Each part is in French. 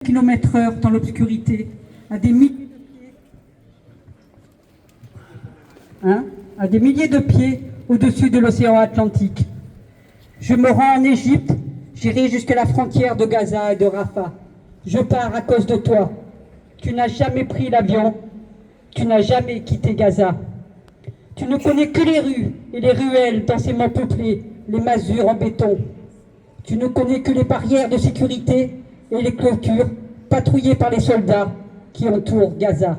km/h dans l'obscurité, à des milliers de pieds au-dessus de l'océan Atlantique. Je me rends en Égypte, j'irai jusqu'à la frontière de Gaza et de Rafah. Je pars à cause de toi. Tu n'as jamais pris l'avion, tu n'as jamais quitté Gaza. Tu ne connais que les rues et les ruelles densément peuplées, les masures en béton. Tu ne connais que les barrières de sécurité et les clôtures patrouillées par les soldats qui entourent Gaza.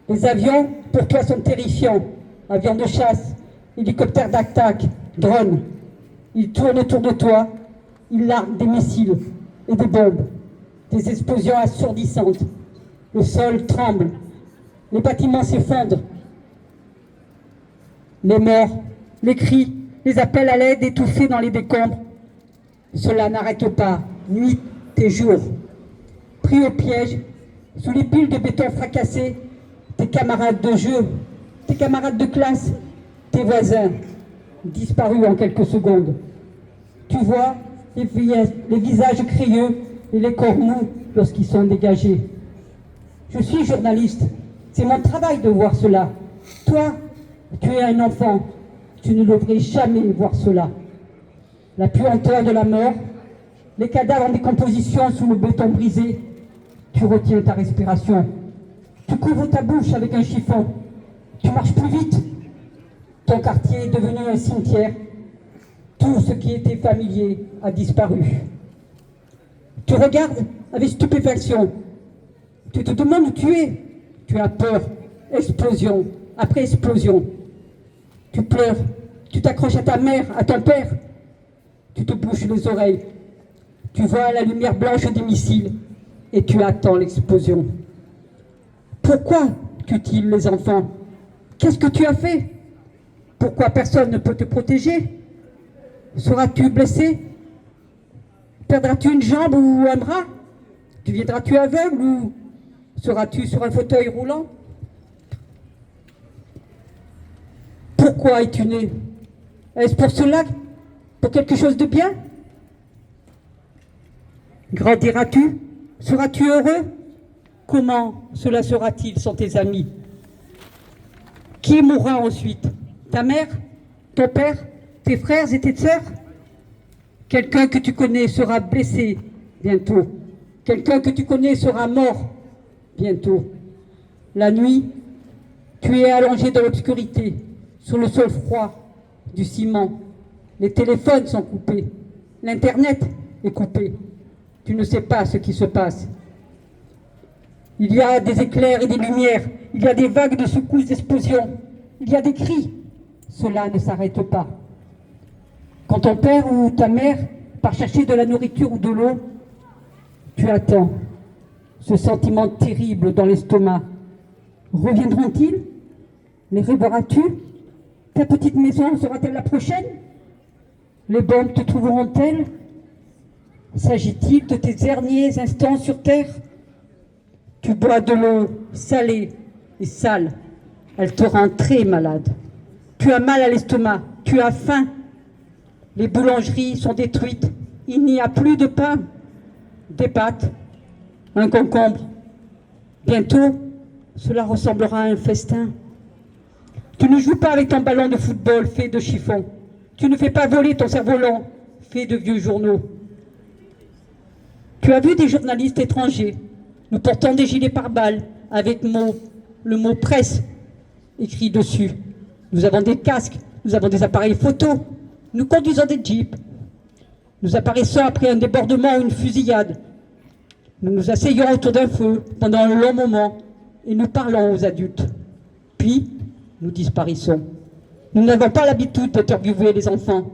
Les avions, pour toi, sont terrifiants. Avions de chasse, hélicoptères d'attaque, drones. Ils tournent autour de toi, ils larguent des missiles et des bombes, des explosions assourdissantes. Le sol tremble, les bâtiments s'effondrent. Les morts, les cris, les appels à l'aide étouffés dans les décombres. Cela n'arrête pas, nuit et jour. Pris au piège, sous les piles de béton fracassées, tes camarades de jeu, tes camarades de classe, tes voisins, disparus en quelques secondes. Tu vois les visages crayeux et les corps mous lorsqu'ils sont dégagés. Je suis journaliste, c'est mon travail de voir cela. Toi, tu es un enfant, tu ne devrais jamais voir cela. La puanteur de la mort, les cadavres en décomposition sous le béton brisé, tu retiens ta respiration. Tu couvres ta bouche avec un chiffon, tu marches plus vite. Ton quartier est devenu un cimetière. Tout ce qui était familier a disparu. Tu regardes avec stupéfaction. Tu te demandes où tu es. Tu as peur. Explosion après explosion. Tu pleures. Tu t'accroches à ta mère, à ton père. Tu te bouches les oreilles. Tu vois la lumière blanche des missiles et tu attends l'explosion. Pourquoi tuent-ils les enfants? Qu'est-ce que tu as fait? Pourquoi personne ne peut te protéger? Seras-tu blessé? Perdras-tu une jambe ou un bras? Deviendras-tu aveugle ou seras-tu sur un fauteuil roulant? Pourquoi es-tu né? Est-ce pour cela? Pour quelque chose de bien? Grandiras-tu? Seras-tu heureux? Comment cela sera-t-il sans tes amis? Qui mourra ensuite? Ta mère? Ton père? Tes frères et tes sœurs? Quelqu'un que tu connais sera blessé bientôt. Quelqu'un que tu connais sera mort bientôt. La nuit, tu es allongé dans l'obscurité, sur le sol froid du ciment. Les téléphones sont coupés. L'Internet est coupé. Tu ne sais pas ce qui se passe. Il y a des éclairs et des lumières. Il y a des vagues de secousses d'explosion. Il y a des cris. Cela ne s'arrête pas. Quand ton père ou ta mère part chercher de la nourriture ou de l'eau, tu attends. Ce sentiment terrible dans l'estomac. Reviendront-ils? Les reverras-tu? Ta petite maison sera-t-elle la prochaine? Les bombes te trouveront-elles? S'agit-il de tes derniers instants sur terre? Tu bois de l'eau salée et sale. Elle te rend très malade. Tu as mal à l'estomac. Tu as faim. Les boulangeries sont détruites. Il n'y a plus de pain. Des pâtes. Un concombre. Bientôt, cela ressemblera à un festin. Tu ne joues pas avec ton ballon de football fait de chiffon. Tu ne fais pas voler ton cerf-volant fait de vieux journaux. Tu as vu des journalistes étrangers. Nous portons des gilets pare-balles avec le mot presse écrit dessus. Nous avons des casques, nous avons des appareils photo, nous conduisons des jeeps. Nous apparaissons après un débordement ou une fusillade. Nous nous asseyons autour d'un feu pendant un long moment et nous parlons aux adultes. Puis, nous disparaissons. Nous n'avons pas l'habitude d'interviewer les enfants.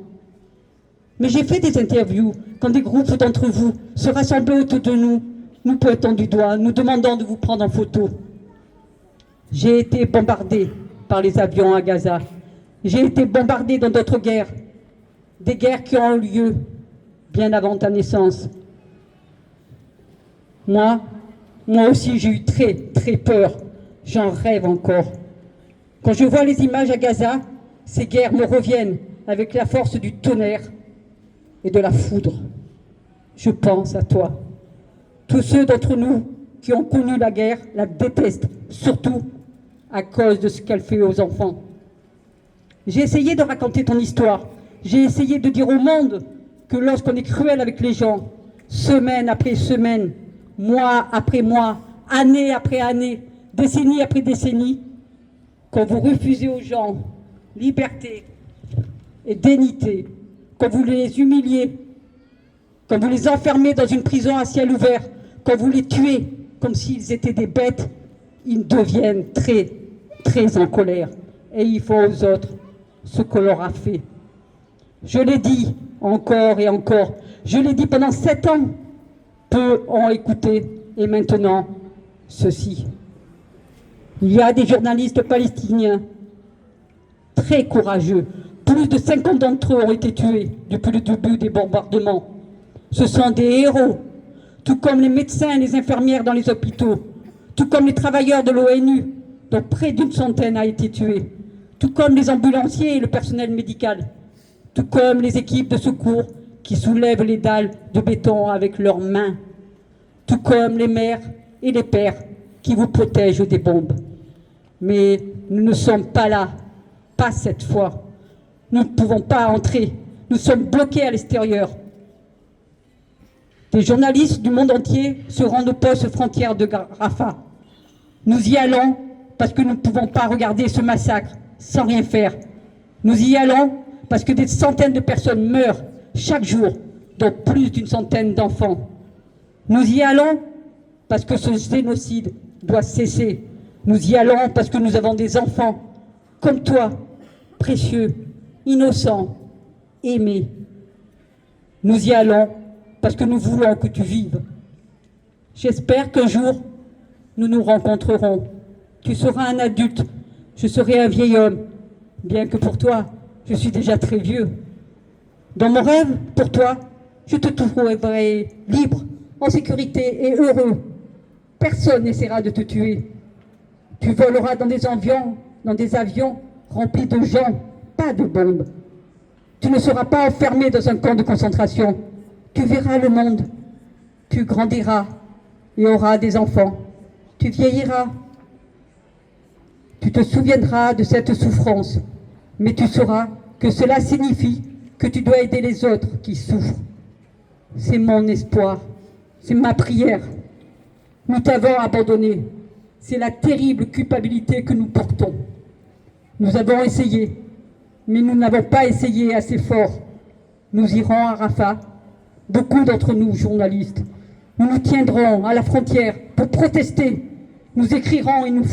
Mais j'ai fait des interviews quand des groupes d'entre vous se rassemblaient autour de nous, nous pointons du doigt, nous demandant de vous prendre en photo. J'ai été bombardé par les avions à Gaza. J'ai été bombardé dans d'autres guerres. Des guerres qui ont eu lieu bien avant ta naissance. Moi aussi j'ai eu très, très peur. J'en rêve encore. Quand je vois les images à Gaza, ces guerres me reviennent avec la force du tonnerre et de la foudre. Je pense à toi. Tous ceux d'entre nous qui ont connu la guerre la détestent, surtout à cause de ce qu'elle fait aux enfants. J'ai essayé de raconter ton histoire. J'ai essayé de dire au monde que lorsqu'on est cruel avec les gens, semaine après semaine, mois après mois, année après année, décennie après décennie, quand vous refusez aux gens liberté et dignité, quand vous les humiliez, quand vous les enfermez dans une prison à ciel ouvert, quand vous les tuez comme s'ils étaient des bêtes, ils deviennent très, très en colère. Et ils font aux autres ce qu'on leur a fait. Je l'ai dit encore et encore. Je l'ai dit pendant 7 ans. Peu ont écouté. Et maintenant, ceci. Il y a des journalistes palestiniens très courageux. Plus de 50 d'entre eux ont été tués depuis le début des bombardements. Ce sont des héros, tout comme les médecins et les infirmières dans les hôpitaux, tout comme les travailleurs de l'ONU, dont près d'une centaine a été tué, tout comme les ambulanciers et le personnel médical, tout comme les équipes de secours qui soulèvent les dalles de béton avec leurs mains, tout comme les mères et les pères qui vous protègent des bombes. Mais nous ne sommes pas là, pas cette fois. Nous ne pouvons pas entrer, nous sommes bloqués à l'extérieur. Des journalistes du monde entier se rendent aux postes frontières de Rafah. Nous y allons parce que nous ne pouvons pas regarder ce massacre sans rien faire. Nous y allons parce que des centaines de personnes meurent chaque jour, dont plus d'une centaine d'enfants. Nous y allons parce que ce génocide doit cesser. Nous y allons parce que nous avons des enfants comme toi, précieux, innocents, aimés. Nous y allons parce que nous voulons que tu vives. J'espère qu'un jour, nous nous rencontrerons. Tu seras un adulte, je serai un vieil homme, bien que pour toi, je suis déjà très vieux. Dans mon rêve, pour toi, je te trouverai libre, en sécurité et heureux. Personne n'essaiera de te tuer. Tu voleras dans des avions remplis de gens, pas de bombes. Tu ne seras pas enfermé dans un camp de concentration. Tu verras le monde. Tu grandiras et auras des enfants. Tu vieilliras. Tu te souviendras de cette souffrance, mais tu sauras que cela signifie que tu dois aider les autres qui souffrent. C'est mon espoir, c'est ma prière. Nous t'avons abandonné. C'est la terrible culpabilité que nous portons. Nous avons essayé, mais nous n'avons pas essayé assez fort. Nous irons à Rafah, beaucoup d'entre nous, journalistes. Nous nous tiendrons à la frontière pour protester. Nous écrirons et nous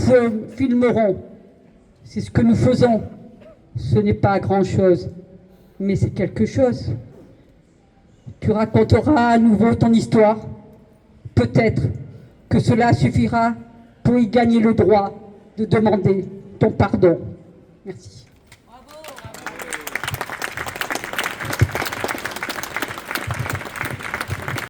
filmerons. C'est ce que nous faisons. Ce n'est pas grand-chose, mais c'est quelque chose. Tu raconteras à nouveau ton histoire. Peut-être que cela suffira pour y gagner le droit de demander ton pardon. Merci.